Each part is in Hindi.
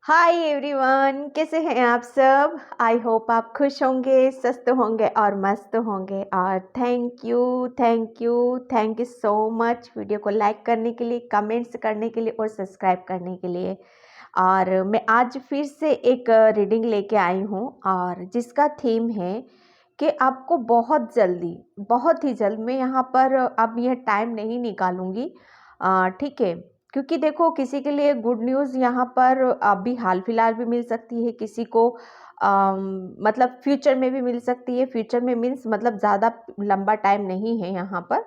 हाय एवरीवन, कैसे हैं आप सब। आई होप आप खुश होंगे, स्वस्थ होंगे और मस्त होंगे। और thank you so much video को लाइक करने के लिए, कमेंट्स करने के लिए और सब्सक्राइब करने के लिए। और मैं आज फिर से एक रीडिंग लेके आई हूँ और जिसका थीम है कि आपको बहुत ही जल्द मैं यहाँ पर अब यह टाइम नहीं निकालूंगी, ठीक है। क्योंकि देखो, किसी के लिए गुड न्यूज़ यहाँ पर अभी हाल फिलहाल भी मिल सकती है, किसी को मतलब फ्यूचर में भी मिल सकती है। फ्यूचर में मीन्स मतलब ज़्यादा लंबा टाइम नहीं है यहाँ पर।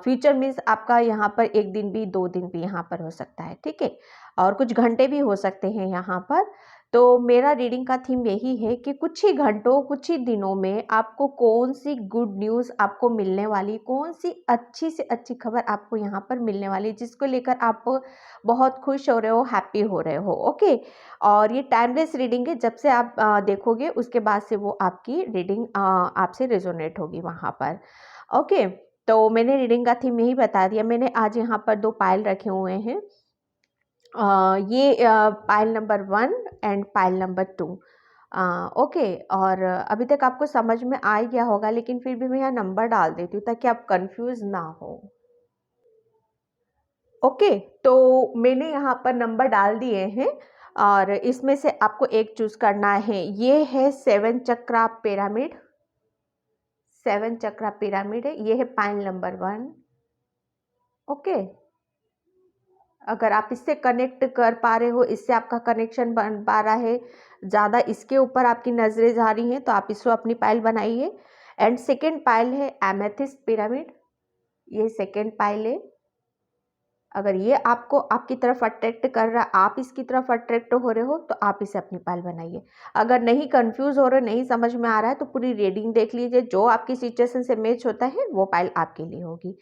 फ्यूचर मीन्स आपका यहाँ पर 1 दिन भी 2 दिन भी यहाँ पर हो सकता है, ठीक है। और कुछ घंटे भी हो सकते हैं यहाँ पर। तो मेरा रीडिंग का थीम यही है कि कुछ ही घंटों, कुछ ही दिनों में आपको कौन सी गुड न्यूज़ आपको मिलने वाली, कौन सी अच्छी से अच्छी खबर आपको यहाँ पर मिलने वाली, जिसको लेकर आप बहुत खुश हो रहे हो, हैप्पी हो रहे हो। ओके। और ये टाइमलेस रीडिंग है, जब से आप देखोगे उसके बाद से वो आपकी रीडिंग आपसे रेजोनेट होगी वहाँ पर। ओके। तो मैंने रीडिंग का थीम यही बता दिया। मैंने आज यहाँ पर 2 पायल रखे हुए हैं। ये pile number 1 and pile number 2। Okay. और अभी तक आपको समझ में आ गया होगा, लेकिन फिर भी मैं यहाँ नंबर डाल देती हूँ ताकि आप कंफ्यूज ना हो। ओके। तो मैंने यहाँ पर नंबर डाल दिए हैं और इसमें से आपको एक चूज करना है। ये है 7 चक्रा पिरामिड। 7 चक्रा पिरामिड है, ये है पाइल नंबर 1। ओके। अगर आप इससे कनेक्ट कर पा रहे हो, इससे आपका कनेक्शन बन पा रहा है, ज़्यादा इसके ऊपर आपकी नज़रें जा रही हैं, तो आप इसको अपनी पाइल बनाइए। एंड सेकेंड पाइल है एमेथिस्ट पिरामिड। ये सेकेंड पाइल है। अगर ये आपको आपकी तरफ अट्रैक्ट कर रहा है, आप इसकी तरफ अट्रैक्ट हो रहे हो, तो आप इसे अपनी पाइल बनाइए। अगर नहीं, कंफ्यूज हो रहे, नहीं समझ में आ रहा है, तो पूरी रीडिंग देख लीजिए। जो आपकी सिचुएशन से मैच होता है वो पाइल आपके लिए होगी,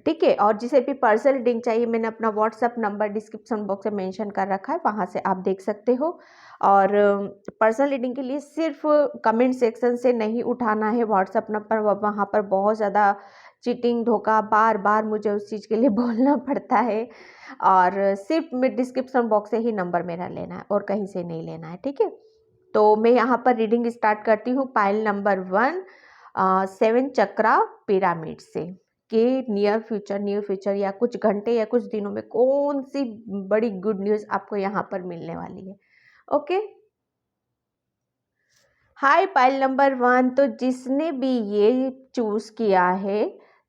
ठीक है। और जिसे भी पर्सनल रीडिंग चाहिए, मैंने अपना व्हाट्सअप नंबर डिस्क्रिप्शन बॉक्स में मेंशन कर रखा है, वहाँ से आप देख सकते हो। और पर्सनल रीडिंग के लिए सिर्फ कमेंट सेक्शन से नहीं उठाना है व्हाट्सअप नंबर। वहाँ पर बहुत ज़्यादा चीटिंग, धोखा, बार बार मुझे उस चीज़ के लिए बोलना पड़ता है। और सिर्फ मैं डिस्क्रिप्शन बॉक्स से ही नंबर मेरा लेना है और कहीं से नहीं लेना है, ठीक है। तो मैं यहाँ पर रीडिंग स्टार्ट करती हूँ पाइल नंबर 1, 7 चक्रा पिरामिड से। कि नियर फ्यूचर या कुछ घंटे या कुछ दिनों में कौन सी बड़ी गुड न्यूज़ आपको यहाँ पर मिलने वाली है। ओके। हाय पाइल नंबर 1। तो जिसने भी ये चूज़ किया है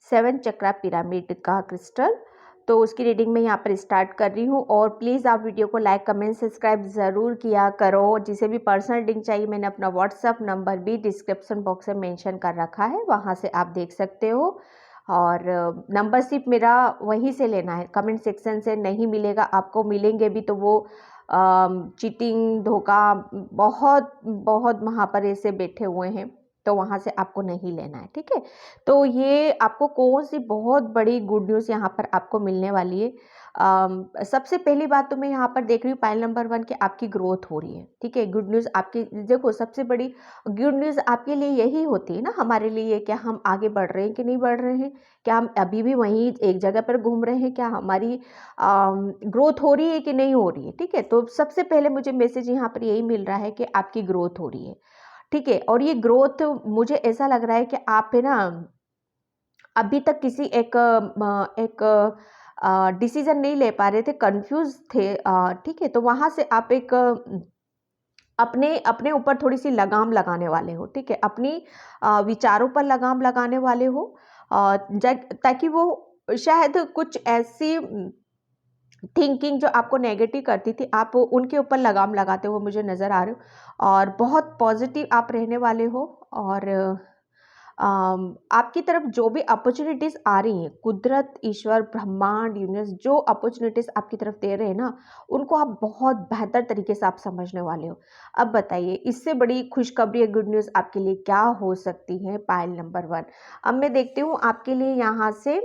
7 चक्रा पिरामिड का क्रिस्टल, तो उसकी रीडिंग में यहाँ पर स्टार्ट कर रही हूँ। और प्लीज़ आप वीडियो को लाइक, कमेंट, सब्सक्राइब ज़रूर किया करो। जिसे भी पर्सनल रीडिंग चाहिए, मैंने अपना व्हाट्सअप नंबर भी डिस्क्रिप्शन बॉक्स में मेंशन कर रखा है, वहाँ से आप देख सकते हो। और नंबर सिर्फ मेरा वहीं से लेना है, कमेंट सेक्शन से नहीं मिलेगा आपको। मिलेंगे भी तो वो चीटिंग, धोखा, बहुत बहुत वहाँ पर ऐसे बैठे हुए हैं, तो वहाँ से आपको नहीं लेना है, ठीक है। तो ये आपको कौन सी बहुत बड़ी गुड न्यूज़ यहाँ पर आपको मिलने वाली है। सबसे पहली बात तो मैं यहाँ पर देख रही हूँ पाइल नंबर 1 कि आपकी ग्रोथ हो रही है, ठीक है। गुड न्यूज़ आपकी, देखो सबसे बड़ी गुड न्यूज़ आपके लिए यही होती है ना, हमारे लिए। क्या हम आगे बढ़ रहे हैं कि नहीं बढ़ रहे हैं, क्या हम अभी भी वहीं एक जगह पर घूम रहे हैं, क्या हमारी ग्रोथ हो रही है कि नहीं हो रही है, ठीक है। तो सबसे पहले मुझे मैसेज यहाँ पर यही मिल रहा है कि आपकी ग्रोथ हो रही है, ठीक है। और ये ग्रोथ मुझे ऐसा लग रहा है कि आप है ना अभी तक किसी एक डिसीजन नहीं ले पा रहे थे, कंफ्यूज थे, ठीक है। तो वहाँ से आप एक अपने अपने ऊपर थोड़ी सी लगाम लगाने वाले हो, ठीक है। अपनी विचारों पर लगाम लगाने वाले हो, ताकि वो शायद कुछ ऐसी थिंकिंग जो आपको नेगेटिव करती थी, आप उनके ऊपर लगाम लगाते हुए मुझे नज़र आ रहे हो। और बहुत पॉजिटिव आप रहने वाले हो। और आपकी तरफ जो भी अपॉर्चुनिटीज़ आ रही हैं, कुदरत, ईश्वर, ब्रह्मांड, यूनिवर्स जो अपॉर्चुनिटीज़ आपकी तरफ दे रहे हैं ना, उनको आप बहुत बेहतर तरीके से आप समझने वाले हो। अब बताइए, इससे बड़ी खुशखबरी या गुड न्यूज़ आपके लिए क्या हो सकती है पाइल नंबर 1। अब मैं देखती हूँ आपके लिए यहाँ से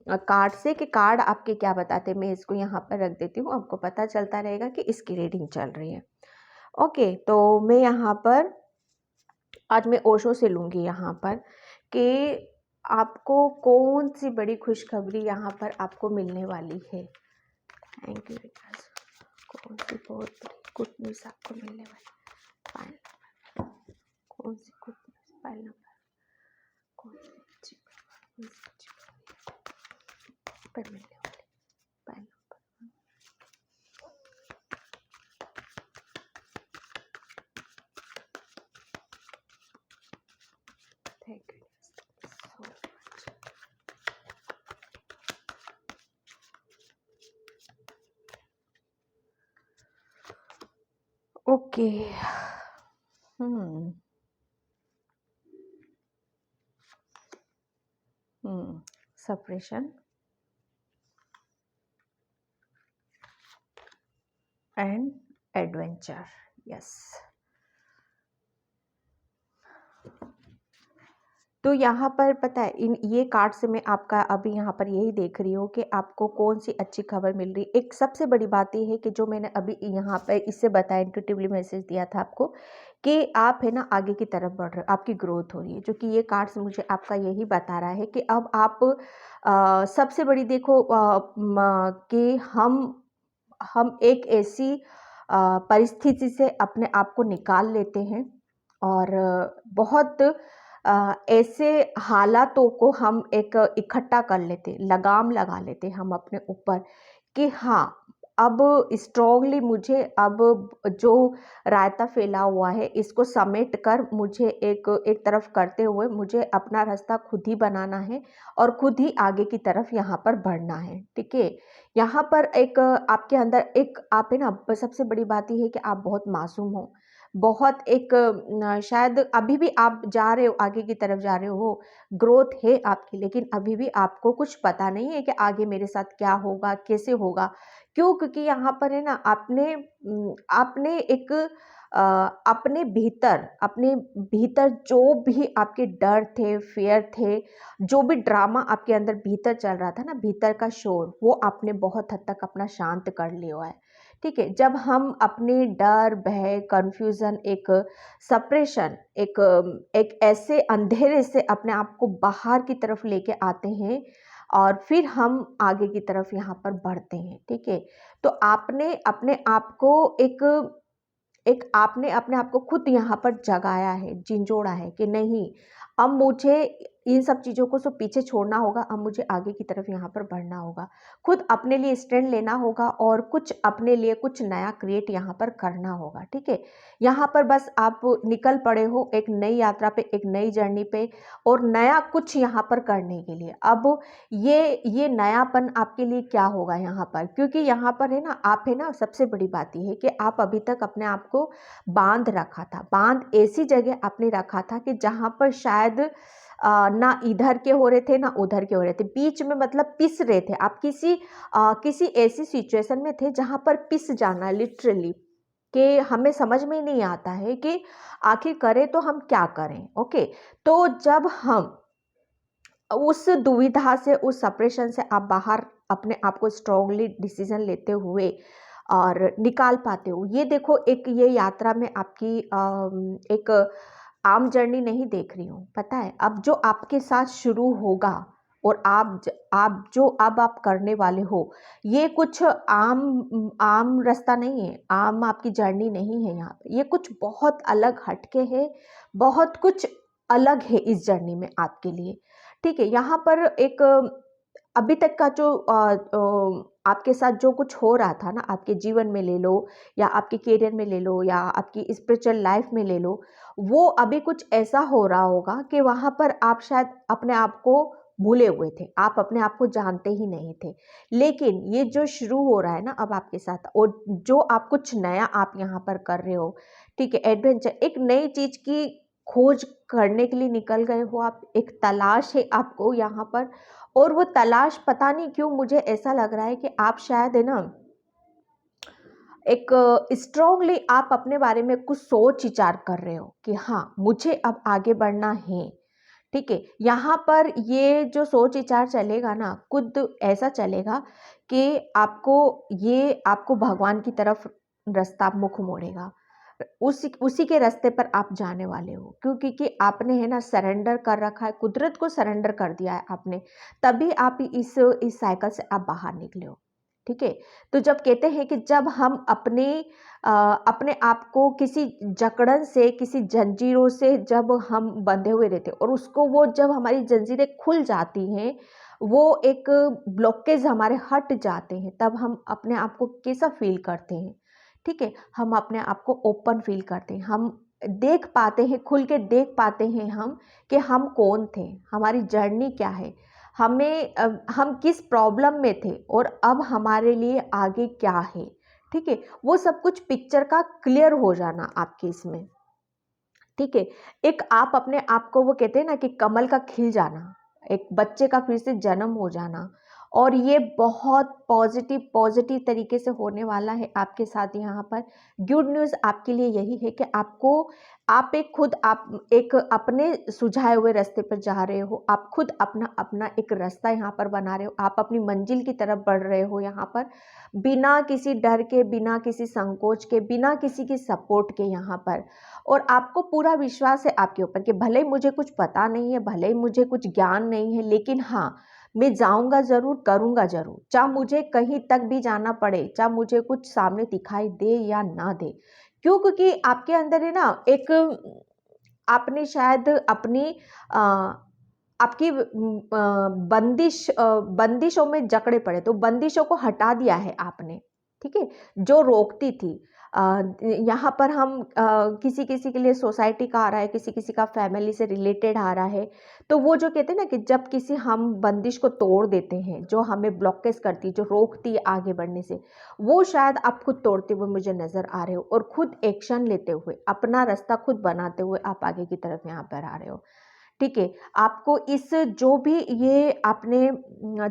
कार्ड से कि कार्ड आपके क्या बताते हैं। मैं इसको यहाँ पर रख देती हूँ, आपको पता चलता रहेगा कि इसकी रीडिंग चल रही है। ओके। तो मैं यहाँ पर आज मैं ओशो से लूँगी यहाँ पर कि आपको कौन सी बड़ी खुशखबरी यहाँ पर आपको मिलने वाली है। Thank you. कौन सी बहुत बड़ी गुड न्यूज़ आपको मिलने वाली? फाइल नंबर कौन सी गुड न्यूज़? फाइल नंबर कौन सी अच्छी पर मिलने वाली? File number thank you so much. Okay. separation and adventure, yes। तो यहाँ पर पता है इन ये कार्ड से मैं आपका अभी यहाँ पर यही देख रही हूँ कि आपको कौन सी अच्छी खबर मिल रही। एक सबसे बड़ी बात ये है कि जो मैंने अभी यहाँ पर इससे बताया, इंट्यूटिवली मैसेज दिया था आपको कि आप है ना आगे की तरफ बढ़ रहे हो, आपकी ग्रोथ हो रही है। जो कि ये कार्ड से मुझे आपका यही बता रहा है कि अब आप सबसे बड़ी देखो कि हम एक ऐसी परिस्थिति से अपने आप को निकाल लेते हैं और बहुत ऐसे हालातों को हम एक इकट्ठा कर लेते, लगाम लगा लेते हम अपने ऊपर कि हाँ, अब स्ट्रॉन्गली मुझे अब जो रायता फैला हुआ है इसको समेट कर मुझे एक तरफ करते हुए मुझे अपना रास्ता खुद ही बनाना है और खुद ही आगे की तरफ यहाँ पर बढ़ना है। ठीक है, यहाँ पर एक आपके अंदर एक आप है ना, सबसे बड़ी बात ये है कि आप बहुत मासूम हो, बहुत एक शायद अभी भी आप जा रहे हो, आगे की तरफ जा रहे हो, ग्रोथ है आपकी, लेकिन अभी भी आपको कुछ पता नहीं है कि आगे मेरे साथ क्या होगा, कैसे होगा। क्यों? क्योंकि यहाँ पर है ना आपने एक अपने भीतर जो भी आपके डर थे, फियर थे, जो भी ड्रामा आपके अंदर भीतर चल रहा था ना, भीतर का शोर, वो आपने बहुत हद तक अपना शांत कर लिया है। ठीक है, जब हम अपने डर, भय, कन्फ्यूज़न, एक सप्रेशन, एक ऐसे अंधेरे से अपने आप को बाहर की तरफ लेके आते हैं और फिर हम आगे की तरफ यहाँ पर बढ़ते हैं। ठीक है, तो आपने अपने आप को आपने अपने आप को खुद यहाँ पर जगाया है, झिंझोड़ा है कि नहीं, अब मुझे इन सब चीज़ों को सब पीछे छोड़ना होगा, अब मुझे आगे की तरफ यहाँ पर बढ़ना होगा। खुद अपने लिए स्टैंड लेना होगा और कुछ अपने लिए कुछ नया क्रिएट यहाँ पर करना होगा। ठीक है, यहाँ पर बस आप निकल पड़े हो एक नई यात्रा पे, एक नई जर्नी पे और नया कुछ यहाँ पर करने के लिए। अब ये नयापन आपके लिए क्या होगा यहाँ पर? क्योंकि यहाँ पर है ना, आप है ना, सबसे बड़ी बात ये है कि आप अभी तक अपने आप को बांध रखा था, बांध ऐसी जगह आपने रखा था कि जहाँ पर शायद ना इधर के हो रहे थे ना उधर के हो रहे थे, बीच में मतलब पिस रहे थे आप, किसी ऐसी सिचुएशन में थे जहाँ पर पिस जाना लिटरली, कि हमें समझ में ही नहीं आता है कि आखिर करें तो हम क्या करें। ओके, तो जब हम उस दुविधा से, उस सेपरेशन से आप बाहर अपने आप को स्ट्रांगली डिसीजन लेते हुए और निकाल पाते हो, ये देखो एक ये यात्रा में आपकी एक आम जर्नी नहीं देख रही हूँ। पता है, अब जो आपके साथ शुरू होगा और आप जो अब आप करने वाले हो, ये कुछ आम रास्ता नहीं है, आम आपकी जर्नी नहीं है। यहाँ पे ये कुछ बहुत अलग हटके है, बहुत कुछ अलग है इस जर्नी में आपके लिए। ठीक है, यहाँ पर एक अभी तक का जो आपके साथ जो कुछ हो रहा था ना, आपके जीवन में ले लो या आपके करियर में ले लो या आपकी स्पिरिचुअल लाइफ में ले लो, वो अभी कुछ ऐसा हो रहा होगा कि वहाँ पर आप शायद अपने आप को भूले हुए थे, आप अपने आप को जानते ही नहीं थे। लेकिन ये जो शुरू हो रहा है ना अब आपके साथ, और जो आप कुछ नया आप यहाँ पर कर रहे हो, ठीक है, एडवेंचर, एक नई चीज़ की खोज करने के लिए निकल गए हो आप, एक तलाश है आपको यहाँ पर, और वो तलाश पता नहीं क्यों मुझे ऐसा लग रहा है कि आप शायद है ना एक स्ट्रांगली आप अपने बारे में कुछ सोच विचार कर रहे हो कि हाँ, मुझे अब आगे बढ़ना है। ठीक है, यहाँ पर ये जो सोच विचार चलेगा ना, खुद ऐसा चलेगा कि आपको भगवान की तरफ रास्ता मुख मोड़ेगा, उसी के रास्ते पर आप जाने वाले हो। क्योंकि आपने है ना सरेंडर कर रखा है, कुदरत को सरेंडर कर दिया है आपने, तभी आप इस साइकिल से आप बाहर निकले हो। ठीक है। तो जब कहते हैं कि जब हम अपने आप को किसी जकड़न से, किसी जंजीरों से जब हम बंधे हुए रहते हैं और उसको वो जब हमारी जंजीरें खुल जाती हैं, वो एक ब्लॉकेज हमारे हट जाते हैं, तब हम अपने आप को कैसा फील करते हैं, ठीक है। हम अपने आप को ओपन फील करते हैं, हम देख पाते हैं, खुल के देख पाते हैं हम कि हम कौन थे, हमारी जर्नी क्या है, हम किस प्रॉब्लम में थे और अब हमारे लिए आगे क्या है, ठीक है। वो सब कुछ पिक्चर का क्लियर हो जाना आपके इसमें, ठीक है। एक आप अपने आप को, वो कहते हैं ना कि कमल का खिल जाना, एक बच्चे का फिर से जन्म हो जाना, और ये बहुत पॉजिटिव पॉजिटिव तरीके से होने वाला है आपके साथ। यहाँ पर गुड न्यूज़ आपके लिए यही है कि आप एक अपने सुझाए हुए रास्ते पर जा रहे हो, आप खुद अपना अपना एक रास्ता यहाँ पर बना रहे हो, आप अपनी मंजिल की तरफ बढ़ रहे हो यहाँ पर, बिना किसी डर के, बिना किसी संकोच के, बिना किसी की सपोर्ट के यहाँ पर। और आपको पूरा विश्वास है आपके ऊपर कि भले ही मुझे कुछ पता नहीं है, भले ही मुझे कुछ ज्ञान नहीं है, लेकिन हाँ, मैं जाऊंगा ज़रूर, करूंगा ज़रूर, चाहे मुझे कहीं तक भी जाना पड़े, चाहे मुझे कुछ सामने दिखाई दे या ना दे। क्यों? क्योंकि आपके अंदर है ना एक, आपने शायद अपनी अ, आपकी बंदिशों में जकड़े पड़े, तो बंदिशों को हटा दिया है आपने, ठीक है, जो रोकती थी। यहाँ पर हम किसी किसी के लिए सोसाइटी का आ रहा है, किसी किसी का फैमिली से रिलेटेड आ रहा है। तो वो जो कहते हैं ना कि जब किसी हम बंदिश को तोड़ देते हैं, जो हमें ब्लॉकेज करती है, जो रोकती है आगे बढ़ने से, वो शायद आप खुद तोड़ते हुए मुझे नज़र आ रहे हो, और खुद एक्शन लेते हुए, अपना रास्ता खुद बनाते हुए आप आगे की तरफ यहाँ पर आ रहे हो, ठीक है। आपको इस जो भी ये आपने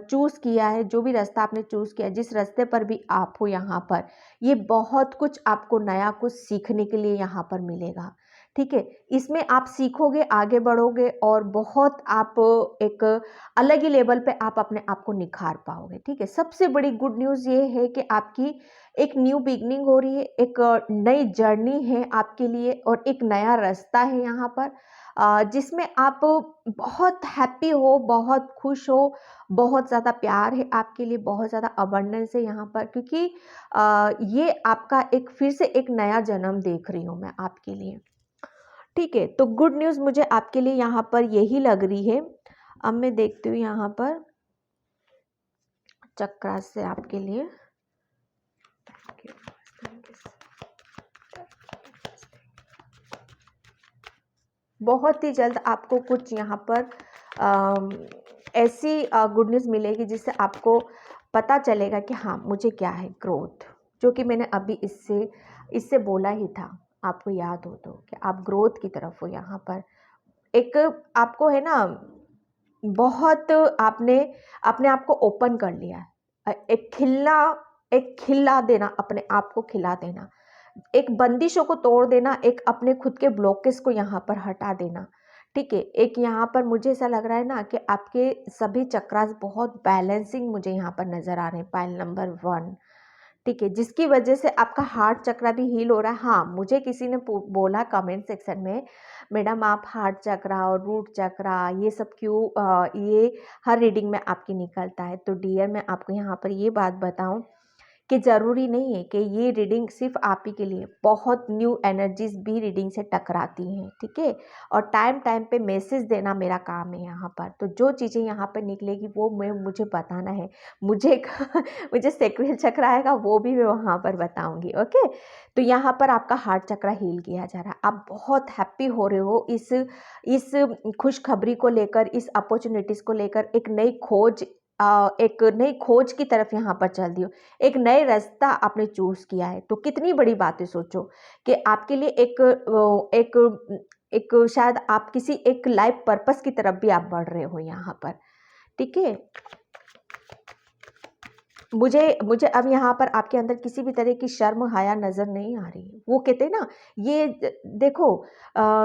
चूज़ किया है, जो भी रास्ता आपने चूज़ किया है, जिस रास्ते पर भी आप हो यहाँ पर, ये बहुत कुछ आपको नया कुछ सीखने के लिए यहाँ पर मिलेगा, ठीक है। इसमें आप सीखोगे, आगे बढ़ोगे, और बहुत आप एक अलग ही लेवल पे आप अपने आप को निखार पाओगे, ठीक है। सबसे बड़ी गुड न्यूज़ ये है कि आपकी एक न्यू बिगनिंग हो रही है, एक नई जर्नी है आपके लिए, और एक नया रास्ता है यहाँ पर, जिसमें आप बहुत हैप्पी हो, बहुत खुश हो, बहुत ज़्यादा प्यार है आपके लिए, बहुत ज़्यादा अबंडेंस है यहाँ पर, क्योंकि ये आपका एक फिर से एक नया जन्म देख रही हूँ मैं आपके लिए, ठीक है। तो गुड न्यूज़ मुझे आपके लिए यहाँ पर यही लग रही है। अब मैं देखती हूँ यहाँ पर चक्रास से आपके लिए, बहुत ही जल्द आपको कुछ यहाँ पर ऐसी गुड न्यूज़ मिलेगी जिससे आपको पता चलेगा कि हाँ, मुझे क्या है ग्रोथ, जो कि मैंने अभी इससे बोला ही था, आपको याद हो तो, कि आप ग्रोथ की तरफ हो यहाँ पर। एक आपको है ना, बहुत आपने अपने आप को ओपन कर लिया है, एक खिला देना, अपने आप को खिला देना, एक बंदिशों को तोड़ देना, एक अपने खुद के ब्लॉकेज को यहाँ पर हटा देना, ठीक है। एक यहाँ पर मुझे ऐसा लग रहा है ना कि आपके सभी चक्रास बहुत बैलेंसिंग मुझे यहाँ पर नज़र आ रहे हैं, पाइल नंबर 1, ठीक है, जिसकी वजह से आपका हार्ट चक्रा भी हील हो रहा है। हाँ, मुझे किसी ने बोला कमेंट सेक्शन में, मैडम आप हार्ट चक्रा और रूट चक्रा ये सब क्यों, ये हर रीडिंग में आपकी निकलता है। तो डियर, मैं आपको यहाँ पर ये बात बताऊँ कि ज़रूरी नहीं है कि ये रीडिंग सिर्फ आप ही के लिए, बहुत न्यू एनर्जीज भी रीडिंग से टकराती हैं, ठीक है। और टाइम टाइम पे मैसेज देना मेरा काम है यहाँ पर। तो जो चीज़ें यहाँ पर निकलेगी वो मुझे बताना है, मुझे मुझे सेक्रेल चक्र आएगा वो भी मैं वहाँ पर बताऊँगी, ओके। तो यहाँ पर आपका हार्ट चक्र हील किया जा रहा है, आप बहुत हैप्पी हो रहे हो इस खुशखबरी को लेकर, इस अपॉर्चुनिटीज़ को लेकर, एक नई खोज की तरफ यहाँ पर चल दी हो, एक नए रास्ता आपने चूज़ किया है। तो कितनी बड़ी बात है, सोचो कि आपके लिए एक शायद आप किसी एक लाइफ पर्पस की तरफ भी आप बढ़ रहे हो यहाँ पर, ठीक है। मुझे अब यहाँ पर आपके अंदर किसी भी तरह की शर्म हया नज़र नहीं आ रही। वो कहते हैं ना, ये देखो,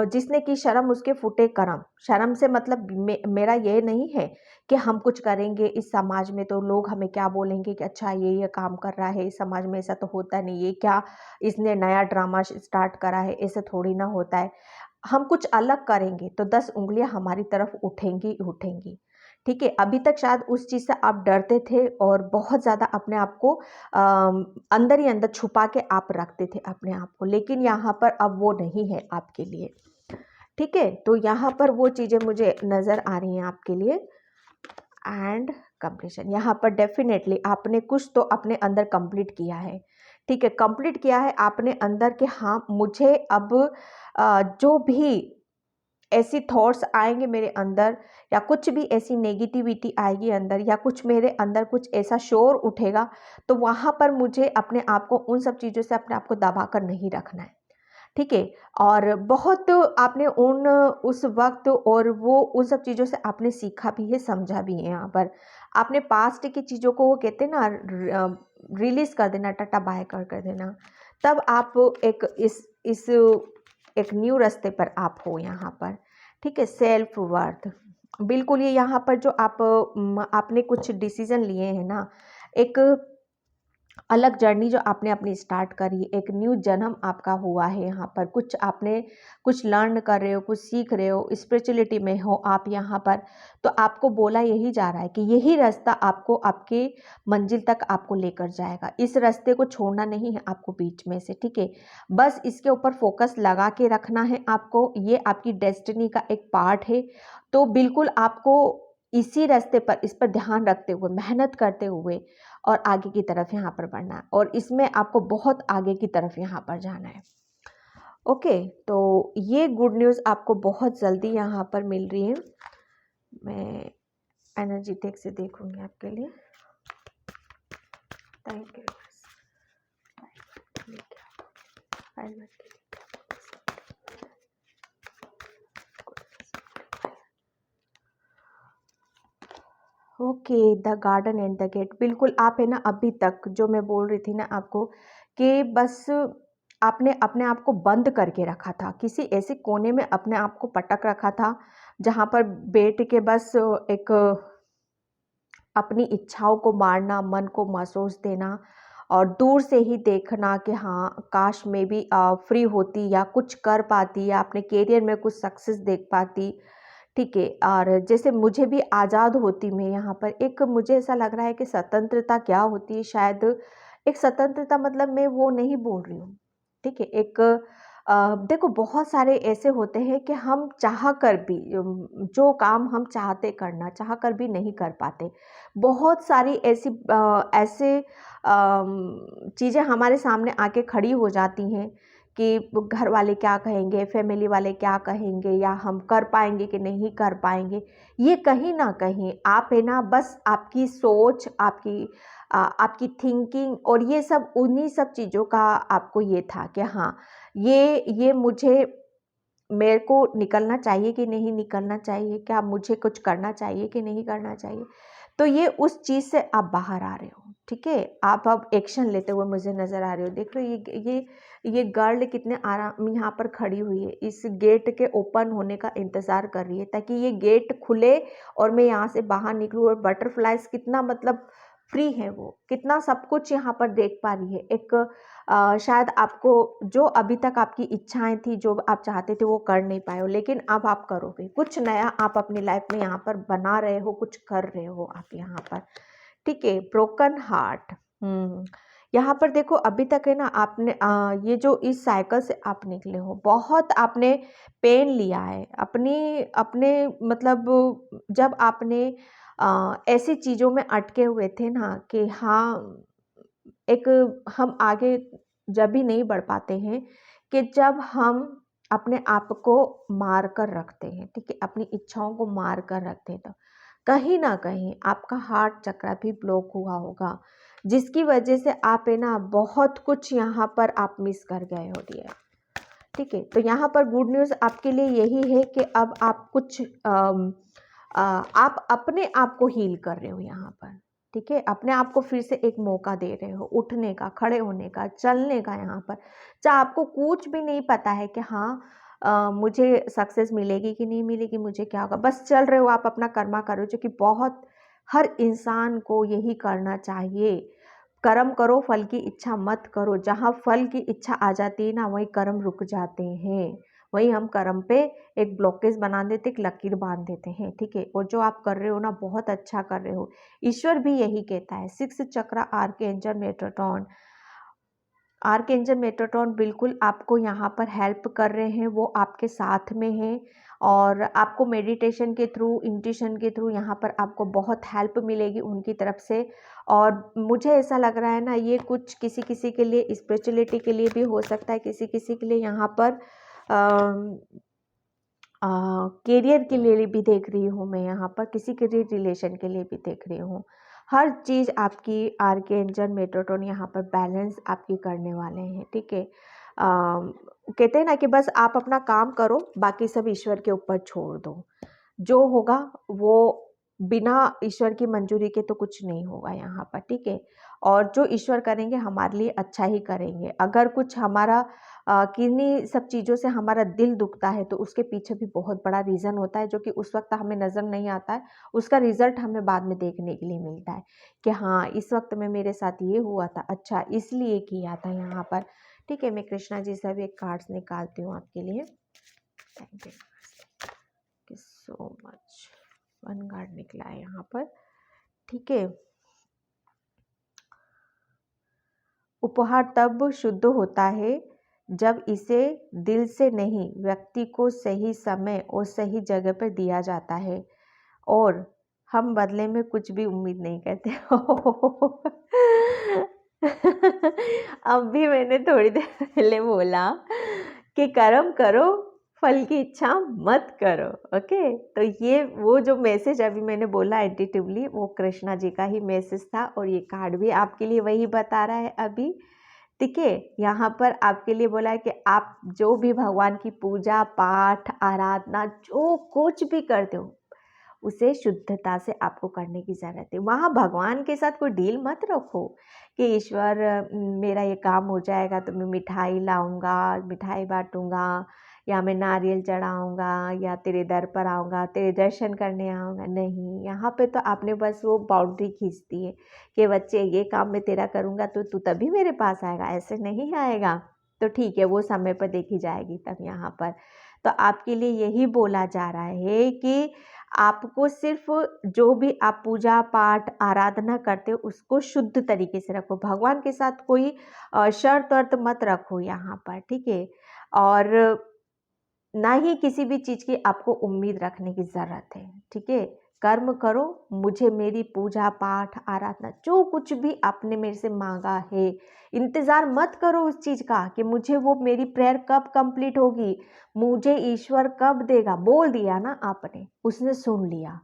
जिसने की शर्म उसके फूटे करम। शर्म से मतलब मेरा ये नहीं है कि हम कुछ करेंगे इस समाज में तो लोग हमें क्या बोलेंगे कि अच्छा ये काम कर रहा है, इस समाज में ऐसा तो होता नहीं, ये क्या इसने नया ड्रामा स्टार्ट करा है, ऐसे थोड़ी ना होता है। हम कुछ अलग करेंगे तो 10 उंगलियां हमारी तरफ उठेंगी, ठीक है, अभी तक शायद उस चीज़ से आप डरते थे और बहुत ज़्यादा अपने आप को अंदर ही अंदर छुपा के आप रखते थे अपने आप को, लेकिन यहाँ पर अब वो नहीं है आपके लिए। ठीक है, तो यहाँ पर वो चीज़ें मुझे नज़र आ रही हैं आपके लिए। एंड कंप्लीशन, यहाँ पर डेफिनेटली आपने कुछ तो अपने अंदर कंप्लीट किया है। ठीक है, कंप्लीट किया है आपने अंदर के, हाँ मुझे अब जो भी ऐसी थॉट्स आएंगे मेरे अंदर, या कुछ भी ऐसी नेगेटिविटी आएगी अंदर, या कुछ मेरे अंदर कुछ ऐसा शोर उठेगा, तो वहाँ पर मुझे अपने आप को उन सब चीज़ों से अपने आप को दबा कर नहीं रखना है। ठीक है, और बहुत आपने उस वक्त और वो उन सब चीज़ों से आपने सीखा भी है, समझा भी है। यहाँ पर आपने पास्ट की चीज़ों को, वो कहते हैं ना, रिलीज़ कर देना, टाटा बाय कर देना, तब आप इस एक न्यू रास्ते पर आप हो यहाँ पर। ठीक है, सेल्फ वर्थ, बिल्कुल ये यहाँ पर जो आपने कुछ डिसीजन लिए हैं ना, एक अलग जर्नी जो आपने अपनी स्टार्ट करी, एक न्यू जन्म आपका हुआ है यहाँ पर, कुछ आपने कुछ लर्न कर रहे हो, कुछ सीख रहे हो, स्पिरिचुअलिटी में हो आप यहाँ पर, तो आपको बोला यही जा रहा है कि यही रास्ता आपको आपके मंजिल तक आपको लेकर जाएगा। इस रास्ते को छोड़ना नहीं है आपको बीच में से। ठीक है, बस इसके ऊपर फोकस लगा के रखना है आपको, ये आपकी डेस्टिनी का एक पार्ट है। तो बिल्कुल आपको इसी रास्ते पर, इस पर ध्यान रखते हुए, मेहनत करते हुए और आगे की तरफ यहाँ पर बढ़ना है, और इसमें आपको बहुत आगे की तरफ यहाँ पर जाना है। ओके, तो ये गुड न्यूज़ आपको बहुत जल्दी यहाँ पर मिल रही है। मैं एनर्जेटिक से देखूंगी आपके लिए। Thank you. Okay, the garden and the gate, बिल्कुल आप है ना, अभी तक जो मैं बोल रही थी ना आपको, कि बस आपने अपने आप को बंद करके रखा था, किसी ऐसे कोने में अपने आप को पटक रखा था, जहाँ पर बैठ के बस एक अपनी इच्छाओं को मारना, मन को महसूस देना, और दूर से ही देखना कि हाँ काश मैं भी फ्री होती, या कुछ कर पाती, या अपने करियर में कुछ सक्सेस देख पाती। ठीक है, और जैसे मुझे भी आज़ाद होती मैं यहाँ पर, एक मुझे ऐसा लग रहा है कि स्वतंत्रता क्या होती है, शायद एक स्वतंत्रता, मतलब मैं वो नहीं बोल रही हूँ। ठीक है, एक देखो बहुत सारे ऐसे होते हैं कि हम चाह कर भी जो काम हम चाहते करना चाह कर भी नहीं कर पाते। बहुत सारी ऐसे चीज़ें हमारे सामने आके खड़ी हो जाती हैं कि घर वाले क्या कहेंगे, फैमिली वाले क्या कहेंगे, या हम कर पाएंगे कि नहीं कर पाएंगे। ये कहीं ना कहीं आप है ना, बस आपकी सोच, आपकी थिंकिंग, और ये सब उन्हीं सब चीज़ों का आपको ये था कि हाँ ये मुझे, मेरे को निकलना चाहिए कि नहीं निकलना चाहिए, क्या मुझे कुछ करना चाहिए कि नहीं करना चाहिए। तो ये उस चीज़ से आप बाहर आ रहे हो। ठीक है, आप अब एक्शन लेते हुए मुझे नज़र आ रहे हो। देख लो ये गर्ल कितने आराम यहाँ पर खड़ी हुई है, इस गेट के ओपन होने का इंतज़ार कर रही है, ताकि ये गेट खुले और मैं यहाँ से बाहर निकलूँ। और बटरफ्लाइज कितना, मतलब फ्री है, वो कितना सब कुछ यहाँ पर देख पा रही है। एक शायद आपको जो अभी तक आपकी इच्छाएं थी, जो आप चाहते थे, वो कर नहीं पाए हो, लेकिन अब आप करोगे कुछ नया, आप अपनी लाइफ में यहाँ पर बना रहे हो, कुछ कर रहे हो आप यहाँ पर। ठीक है, ब्रोकन हार्ट, यहाँ पर देखो अभी तक है ना, आपने ये जो इस साइकिल से आप निकले हो, बहुत आपने पेन लिया है अपने मतलब जब आपने ऐसी चीज़ों में अटके हुए थे ना कि हाँ, एक हम आगे जब भी नहीं बढ़ पाते हैं कि जब हम अपने आप को मार कर रखते हैं। ठीक है, अपनी इच्छाओं को मार कर रखते हैं, तो कहीं ना कहीं आपका हार्ट चक्र भी ब्लॉक हुआ होगा, जिसकी वजह से आप है ना बहुत कुछ यहाँ पर आप मिस कर गए हो डियर। ठीक है, तो यहाँ पर गुड न्यूज़ आपके लिए यही है कि अब आप कुछ आप अपने आप को हील कर रहे हो यहाँ पर। ठीक है, अपने आप को फिर से एक मौका दे रहे हो, उठने का, खड़े होने का, चलने का। यहाँ पर चाहे आपको कुछ भी नहीं पता है कि हाँ मुझे सक्सेस मिलेगी कि नहीं मिलेगी, मुझे क्या होगा, बस चल रहे हो आप, अपना कर्मा करो, जो कि बहुत हर इंसान को यही करना चाहिए। कर्म करो, फल की इच्छा मत करो। जहाँ फल की इच्छा आ जाती है ना, वहीं कर्म रुक जाते हैं, वहीं हम कर्म पे एक ब्लॉकेज बना देते, एक लकीर बांध देते हैं, ठीक है। और जो आप कर रहे हो ना, बहुत अच्छा कर रहे हो। ईश्वर भी यही कहता है। 6 चक्र आर्कएंजल मेटाट्रॉन, आर्कएंजल मेटाट्रॉन बिल्कुल आपको यहाँ पर हेल्प कर रहे हैं, वो आपके साथ में हैं और आपको मेडिटेशन के थ्रू, इंट्यूशन के थ्रू यहाँ पर आपको बहुत हेल्प मिलेगी उनकी तरफ से। और मुझे ऐसा लग रहा है ना, ये कुछ किसी किसी के लिए स्पिरिचुअलिटी के लिए भी हो सकता है, किसी किसी के लिए यहाँ पर करियर के लिए भी देख रही हूँ मैं, यहाँ पर किसी के लिए रिलेशन के लिए भी देख रही हूँ। हर चीज़ आपकी आर्कएंजल मेटाट्रॉन यहाँ पर बैलेंस आपकी करने वाले हैं, ठीक है। कहते हैं ना कि बस आप अपना काम करो, बाकी सब ईश्वर के ऊपर छोड़ दो। जो होगा वो बिना ईश्वर की मंजूरी के तो कुछ नहीं होगा यहाँ पर, ठीक है। और जो ईश्वर करेंगे हमारे लिए अच्छा ही करेंगे। अगर कुछ हमारा किन्हीं सब चीज़ों से हमारा दिल दुखता है तो उसके पीछे भी बहुत बड़ा रीज़न होता है, जो कि उस वक्त हमें नज़र नहीं आता है। उसका रिज़ल्ट हमें बाद में देखने के लिए मिलता है कि हाँ, इस वक्त में मेरे साथ ये हुआ था, अच्छा इसलिए किया था यहाँ पर, ठीक है। मैं कृष्णा जी से भी एक कार्ड्स निकालती हूँ आपके लिए। Thank you so much. 1 card निकला है यहाँ पर, ठीक है। उपहार तब शुद्ध होता है जब इसे दिल से नहीं, व्यक्ति को सही समय और सही जगह पर दिया जाता है और हम बदले में कुछ भी उम्मीद नहीं करते। अब भी मैंने थोड़ी देर पहले बोला कि कर्म करो, फल की इच्छा मत करो, ओके। तो ये वो जो मैसेज अभी मैंने बोला इंट्यूटिवली, वो कृष्णा जी का ही मैसेज था और ये कार्ड भी आपके लिए वही बता रहा है अभी, ठीक है। यहाँ पर आपके लिए बोला है कि आप जो भी भगवान की पूजा पाठ आराधना जो कुछ भी करते हो, उसे शुद्धता से आपको करने की ज़रूरत है। वहाँ भगवान के साथ कोई डील मत रखो कि ईश्वर मेरा ये काम हो जाएगा तो मैं मिठाई लाऊंगा, मिठाई बांटूंगा, या मैं नारियल चढ़ाऊंगा, या तेरे दर पर आऊँगा, तेरे दर्शन करने आऊँगा। नहीं, यहाँ पे तो आपने बस वो बाउंड्री खींच दी है कि बच्चे ये काम मैं तेरा करूँगा तो तू तभी मेरे पास आएगा, ऐसे नहीं आएगा। तो ठीक है, वो समय पर देखी जाएगी तब यहाँ पर। तो आपके लिए यही बोला जा रहा है कि आपको सिर्फ जो भी आप पूजा पाठ आराधना करते हो उसको शुद्ध तरीके से रखो। भगवान के साथ कोई शर्त वर्त मत रखो यहाँ पर, ठीक है। और ना ही किसी भी चीज़ की आपको उम्मीद रखने की ज़रूरत है, ठीक है। कर्म करो, मुझे मेरी पूजा पाठ आराधना जो कुछ भी आपने मेरे से मांगा है, इंतज़ार मत करो उस चीज़ का कि मुझे वो मेरी प्रेयर कब कंप्लीट होगी, मुझे ईश्वर कब देगा। बोल दिया ना आपने, उसने सुन लिया।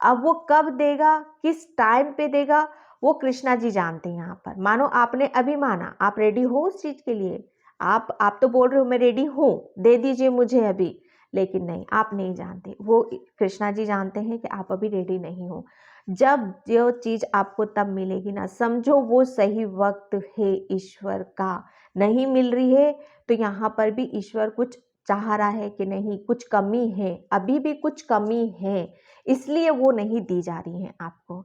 अब वो कब देगा, किस टाइम पे देगा, वो कृष्णा जी जानते हैं। यहाँ पर मानो आपने अभी माना, आप रेडी हो उस चीज़ के लिए, आप तो बोल रहे हो मैं रेडी हूँ, दे दीजिए मुझे अभी, लेकिन नहीं, आप नहीं जानते, वो कृष्णा जी जानते हैं कि आप अभी रेडी नहीं हो। जब जो चीज़ आपको तब मिलेगी ना, समझो वो सही वक्त है ईश्वर का। नहीं मिल रही है तो यहाँ पर भी ईश्वर कुछ चाह रहा है कि नहीं, कुछ कमी है, अभी भी कुछ कमी है, इसलिए वो नहीं दी जा रही है आपको,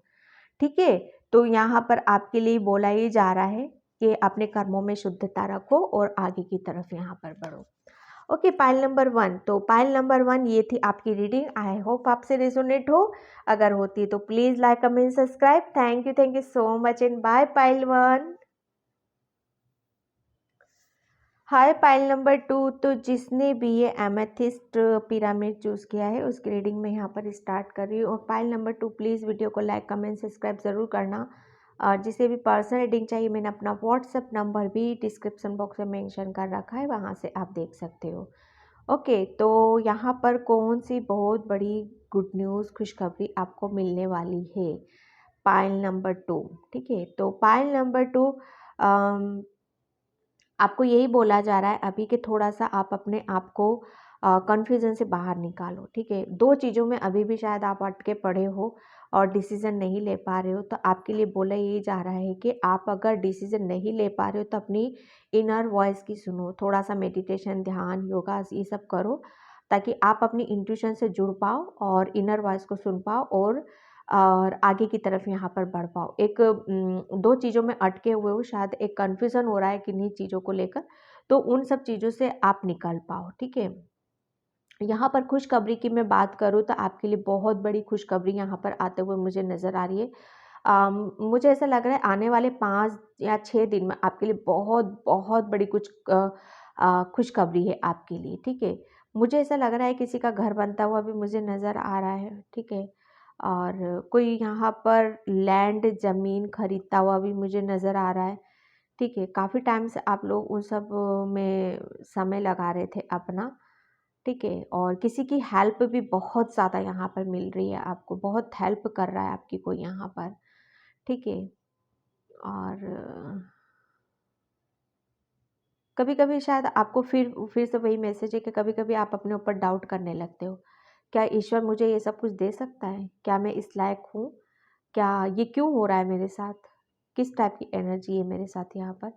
ठीक है। तो यहाँ पर आपके लिए बोला ही जा रहा है कि अपने कर्मों में शुद्धता रखो और आगे की तरफ यहाँ पर बढ़ो। Okay, pile number 1। तो पाइल नंबर 1 ये थी आपकी रीडिंग। आई होप आपसे रेजोनेट हो। अगर होती है तो please like comment subscribe. Thank you so much and bye pile 1। Hi pile number 2। तो जिसने भी ये एमेथिस्ट पिरामिड चूज़ किया है उसकी रीडिंग में यहाँ पर स्टार्ट कर रही हूँ। और पाइल नंबर 2 प्लीज़ वीडियो को लाइक कमेंट सब्सक्राइब ज़रूर करना। और जिसे भी पर्सनल रीडिंग चाहिए, मैंने अपना व्हाट्सएप नंबर भी डिस्क्रिप्शन बॉक्स में मेंशन कर रखा है, वहाँ से आप देख सकते हो। ओके, तो यहाँ पर कौन सी बहुत बड़ी गुड न्यूज़ खुशखबरी आपको मिलने वाली है पाइल नंबर 2, ठीक है। तो पाइल नंबर 2 आपको यही बोला जा रहा है अभी कि थोड़ा सा आप अपने आप को कन्फ्यूज़न से बाहर निकालो, ठीक है। 2 चीज़ों में अभी भी शायद आप अटके पड़े हो और डिसीज़न नहीं ले पा रहे हो, तो आपके लिए बोला यही जा रहा है कि आप अगर डिसीज़न नहीं ले पा रहे हो तो अपनी इनर वॉइस की सुनो। थोड़ा सा मेडिटेशन, ध्यान, योगा ये सब करो ताकि आप अपनी इंट्यूशन से जुड़ पाओ और इनर वॉइस को सुन पाओ और आगे की तरफ यहाँ पर बढ़ पाओ। एक 2 चीज़ों में अटके हुए हो, शायद एक कन्फ्यूज़न हो रहा है किन्हीं चीज़ों को लेकर, तो उन सब चीज़ों से आप निकल पाओ, ठीक है। यहाँ पर खुशखबरी की मैं बात करूँ तो आपके लिए बहुत बड़ी खुशखबरी यहाँ पर आते हुए मुझे नज़र आ रही है। मुझे ऐसा लग रहा है आने वाले 5 या 6 दिन में आपके लिए बहुत बहुत बड़ी कुछ खुशखबरी है आपके लिए, ठीक है। मुझे ऐसा लग रहा है किसी का घर बनता हुआ भी मुझे नज़र आ रहा है, ठीक है। और कोई यहाँ पर लैंड ज़मीन खरीदता हुआ भी मुझे नज़र आ रहा है, ठीक है। काफ़ी टाइम से आप लोग उन सब में समय लगा रहे थे अपना, ठीक है। और किसी की हेल्प भी बहुत ज़्यादा यहाँ पर मिल रही है आपको, बहुत हेल्प कर रहा है आपकी कोई यहाँ पर, ठीक है। और कभी-कभी शायद आपको फिर से वही मैसेज है कि कभी-कभी आप अपने ऊपर डाउट करने लगते हो, क्या ईश्वर मुझे ये सब कुछ दे सकता है? क्या मैं इस लायक हूँ? क्या ये क्यों हो रहा है मेरे साथ? किस टाइप की एनर्जी है मेरे साथ यहाँ पर?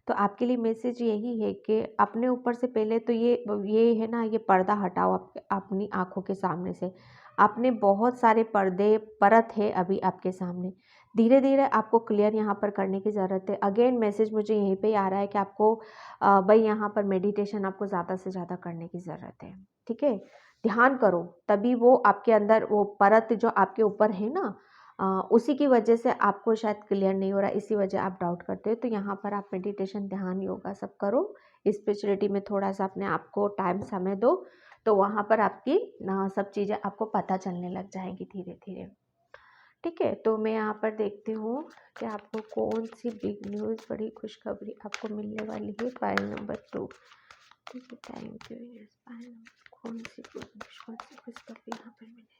तो आपके लिए मैसेज यही है कि अपने ऊपर से पहले तो ये है ना, ये पर्दा हटाओ अपनी आँखों के सामने से। आपने बहुत सारे परत है अभी आपके सामने। धीरे-धीरे आपको क्लियर यहाँ पर करने की ज़रूरत है। अगेन मैसेज मुझे यहीं पे ही आ रहा है कि आपको भाई यहाँ पर मेडिटेशन आपको ज़्यादा से ज़्यादा करने की ज़रूरत है, ठीक है? ध्यान करो, तभी वो आपके अंदर वो परत जो आपके ऊपर है ना, उसी की वजह से आपको शायद क्लियर नहीं हो रहा, इसी वजह आप डाउट करते हो। तो यहाँ पर आप मेडिटेशन, ध्यान, योगा सब करो। स्पिरिचुअलिटी में थोड़ा-सा अपने आप को टाइम, समय दो, तो वहाँ पर आपकी सब चीज़ें आपको पता चलने लग जाएँगी धीरे-धीरे। ठीक है, तो मैं यहाँ पर देखती हूँ कि आपको कौन-सी बिग न्यूज़, बड़ी खुशखबरी आपको मिलने वाली है। File number 2। ठीक है, थैंक यू। यस, फाइल कौन-सी खुशखबरी यहाँ पर मिले?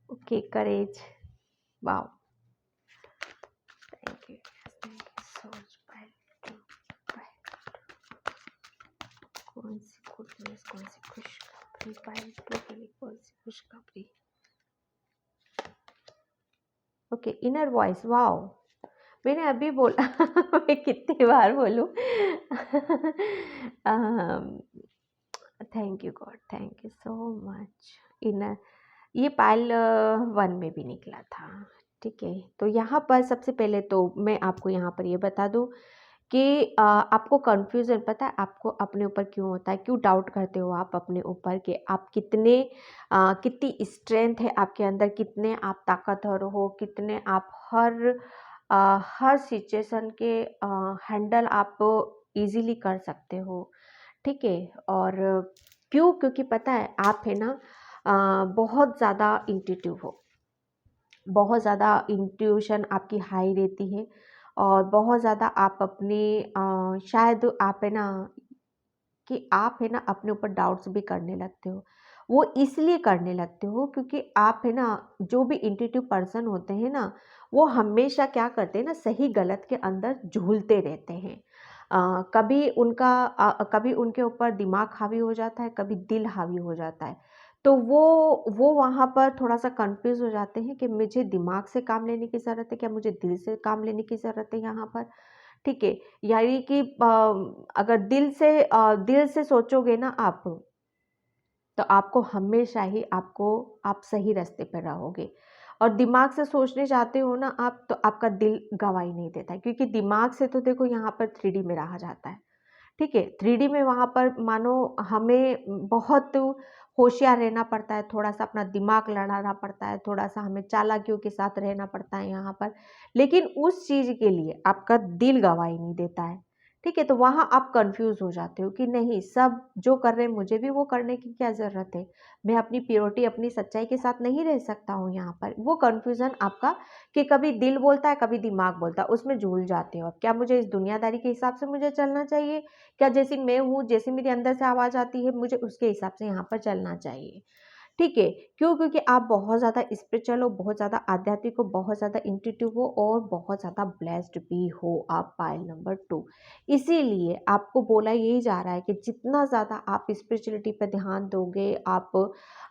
Okay, courage. Wow! Thank you. Thank you so much. File 2। कौन-सी गुड न्यूज़, कौन-सी खुशखबरी? फाइल 2 के लिए कौन-सी खुशखबरी? Okay, inner voice. वाओ! मैंने अभी बोला मैं कितनी बार बोलूँ। Thank you God, thank you so much. Inner, ये पायल 1 में भी निकला था, ठीक है। तो यहाँ पर सबसे पहले तो मैं आपको यहाँ पर ये बता दूँ कि आपको कन्फ्यूज़न पता है आपको अपने ऊपर क्यों होता है? क्यों डाउट करते हो आप अपने ऊपर कि आप कितनी स्ट्रेंथ है आपके अंदर, कितने आप ताकतवर हो, कितने आप हर सिचुएशन के हैंडल आप ईज़िली कर सकते हो, ठीक है। और क्यों? क्योंकि पता है आप है ना, बहुत ज़्यादा इंट्यूटिव हो, बहुत ज़्यादा इंट्यूशन आपकी हाई रहती है, और बहुत ज़्यादा आप अपने शायद आप है ना अपने ऊपर डाउट्स भी करने लगते हो। वो इसलिए करने लगते हो क्योंकि आप है ना, जो भी इंट्यूटिव पर्सन होते हैं ना, वो हमेशा क्या करते हैं ना, सही गलत के अंदर झूलते रहते हैं। कभी उनके ऊपर दिमाग हावी हो जाता है, कभी दिल हावी हो जाता है। तो वो वहाँ पर थोड़ा-सा कन्फ्यूज़ हो जाते हैं कि मुझे दिमाग से काम लेने की ज़रूरत है, क्या मुझे दिल से काम लेने की ज़रूरत है यहाँ पर? ठीक है, यानी कि अगर दिल से सोचोगे ना आप, तो आपको हमेशा ही आप सही रास्ते पर रहोगे। और दिमाग से सोचने जाते हो ना आप, तो आपका दिल गवाही नहीं देता है, क्योंकि दिमाग से तो देखो यहाँ पर 3D में रहा जाता है। ठीक है, 3D में वहाँ पर मानो हमें बहुत होशियार रहना पड़ता है, थोड़ा-सा अपना दिमाग लड़ाना पड़ता है, थोड़ा-सा हमें चालाकियों के साथ रहना पड़ता है यहाँ पर। लेकिन उस चीज़ के लिए आपका दिल गवाही नहीं देता है, ठीक है? तो वहाँ आप कन्फ्यूज़ हो जाते हो कि नहीं, सब जो कर रहे हैं मुझे भी वो करने की क्या ज़रूरत है? मैं अपनी प्योरिटी, अपनी सच्चाई के साथ नहीं रह सकता हूँ यहाँ पर। वो कन्फ्यूज़न आपका, कि कभी दिल बोलता है, कभी दिमाग बोलता है, उसमें झूल जाते हो आप। क्या मुझे इस दुनियादारी के हिसाब से मुझे चलना चाहिए? क्या जैसी मैं हूँ, जैसी मेरे अंदर से आवाज़ आती है, मुझे उसके हिसाब से यहाँ पर चलना चाहिए? ठीक है। क्यों? क्योंकि आप बहुत ज़्यादा स्पिरिचुअल हो, बहुत ज़्यादा आध्यात्मिक हो, बहुत ज़्यादा इंट्यूटिव हो, और बहुत ज़्यादा ब्लेस्ड भी हो आप, पायल नंबर 2। इसीलिए आपको बोला यही जा रहा है कि जितना ज़्यादा आप स्पिरिचुअलिटी पे ध्यान दोगे, आप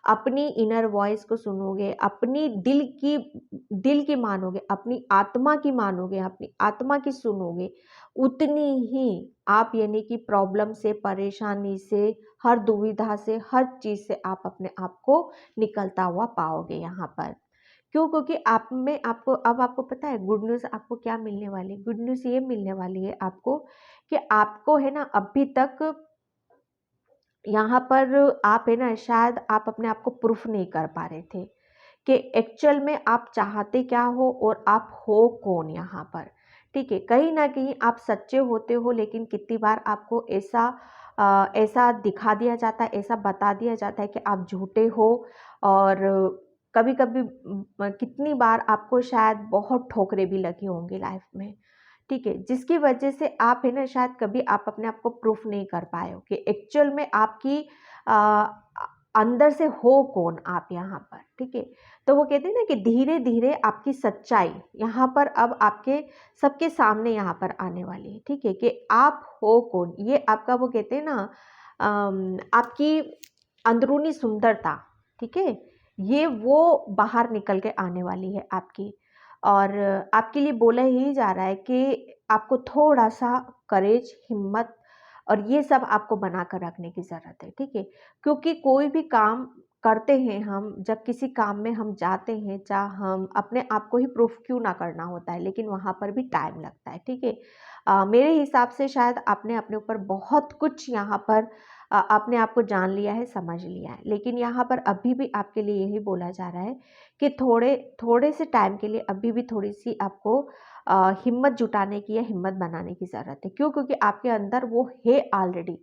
अपनी इनर वॉइस को सुनोगे, अपनी दिल की मानोगे, अपनी आत्मा की मानोगे, अपनी आत्मा की सुनोगे, उतनी ही आप यानी कि प्रॉब्लम से, परेशानी से, हर दुविधा से, हर चीज़ से आप अपने आप को निकलता हुआ पाओगे यहाँ पर। क्यों? क्योंकि आप में आपको अब आपको पता है गुड न्यूज़ आपको क्या मिलने वाली है? गुड न्यूज़ ये मिलने वाली है आपको कि आपको है ना अभी तक यहाँ पर आप है ना शायद आप अपने आप को प्रूफ नहीं कर पा रहे थे कि एक्चुअल में आप चाहते क्या हो और आप हो कौन यहाँ पर। ठीक है, कहीं ना कहीं आप सच्चे होते हो, लेकिन कितनी बार आपको ऐसा दिखा दिया जाता है, ऐसा बता दिया जाता है कि आप झूठे हो। और कभी कभी कितनी बार आपको शायद बहुत ठोकरें भी लगी होंगी लाइफ में। ठीक है, जिसकी वजह से आप है ना शायद कभी आप अपने आप को प्रूफ नहीं कर पाए हो कि एक्चुअल में आपकी आ, अंदर से हो कौन आप यहाँ पर। ठीक है, तो वो कहते हैं ना कि धीरे धीरे आपकी सच्चाई यहाँ पर अब आपके सबके सामने यहाँ पर आने वाली है। ठीक है, कि आप हो कौन, ये आपका वो कहते हैं ना आपकी अंदरूनी सुंदरता। ठीक है, ये वो बाहर निकल के आने वाली है आपकी। और आपके लिए बोला ही जा रहा है कि आपको थोड़ा सा करेज, हिम्मत और ये सब आपको बना कर रखने की ज़रूरत है। ठीक है, क्योंकि कोई भी काम करते हैं हम, जब किसी काम में हम जाते हैं, चाहे हम अपने आप को ही प्रूफ क्यों ना करना होता है, लेकिन वहाँ पर भी टाइम लगता है। ठीक है, मेरे हिसाब से शायद आपने अपने ऊपर बहुत कुछ यहाँ पर अपने आप को जान लिया है, समझ लिया है, लेकिन यहाँ पर अभी भी आपके लिए यही बोला जा रहा है कि थोड़े थोड़े से टाइम के लिए अभी भी थोड़ी सी आपको हिम्मत जुटाने की या हिम्मत बनाने की ज़रूरत है। क्यों? क्योंकि आपके अंदर वो है ऑलरेडी।